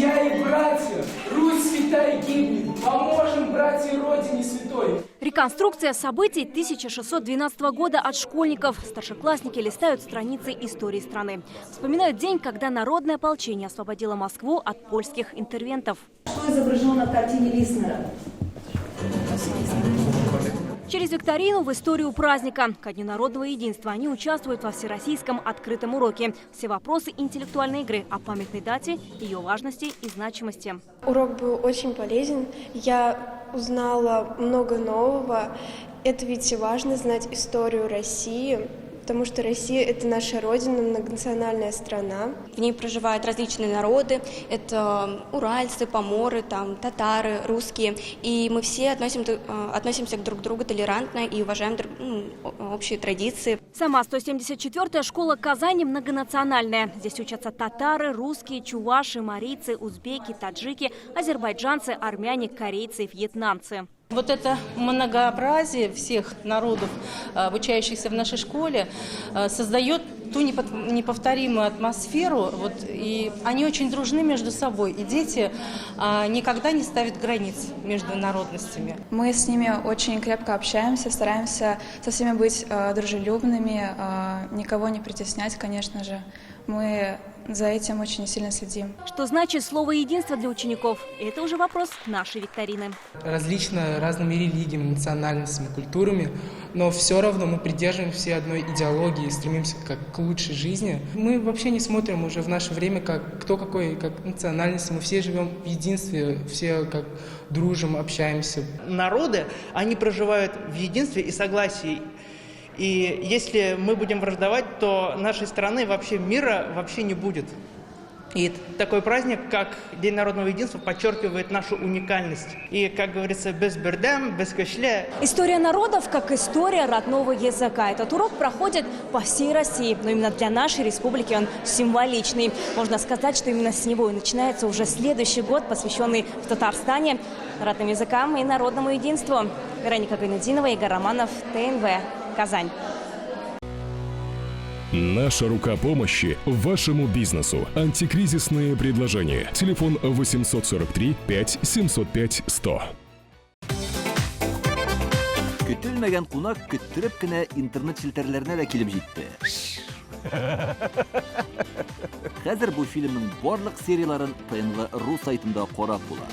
Друзья и братья, Русь святая гибнет, поможем братья Родине святой. Реконструкция событий 1612 года от школьников. Старшеклассники листают страницы истории страны. Вспоминают день, когда народное ополчение освободило Москву от польских интервентов. Что изображено на картине Лиснера? Через викторину в историю праздника. Ко Дню народного единства они участвуют во всероссийском открытом уроке. Все вопросы интеллектуальной игры о памятной дате, ее важности и значимости. Урок был очень полезен. Я узнала много нового. Это ведь важно знать историю России, потому что Россия – это наша родина, многонациональная страна. В ней проживают различные народы. Это уральцы, поморы, татары, русские. И мы все относимся друг к другу толерантно и уважаем общие традиции. Сама 174-я школа Казани многонациональная. Здесь учатся татары, русские, чуваши, марийцы, узбеки, таджики, азербайджанцы, армяне, корейцы, вьетнамцы. Вот это многообразие всех народов, обучающихся в нашей школе, создает ту неповторимую атмосферу. И они очень дружны между собой. И дети никогда не ставят границ между народностями. Мы с ними очень крепко общаемся, стараемся со всеми быть дружелюбными, никого не притеснять, конечно же. Мы за этим очень сильно следим. Что значит слово «единство» для учеников? Это уже вопрос нашей викторины. Разными религиями, национальностями, культурами, но все равно мы придерживаемся всей одной идеологии, стремимся к лучшей жизни. Мы вообще не смотрим уже в наше время, кто какой, как национальности. Мы все живем в единстве, все как дружим, общаемся. Народы, они проживают в единстве и согласии. И если мы будем враждовать, то нашей страны вообще мира вообще не будет. И такой праздник, как День народного единства, подчеркивает нашу уникальность. И, как говорится, без бердем, без кашле. История народов как история родного языка. Этот урок проходит по всей России, но именно для нашей республики он символичный. Можно сказать, что именно с него и начинается уже следующий год, посвященный в Татарстане родным языкам и народному единству. Вероника Гайнудинова, Игорь Романов, ТНВ, Казань. Наша рука помощи вашему бизнесу. Антикризисные предложения. Телефон 843 5 705 100. Көтелмәгән кунак көттөреп кенә интернет челтәрләренә дә килеп җитте. Хәзер бу фильмның барлык серияларын ТНВ.ру сайтында карап була.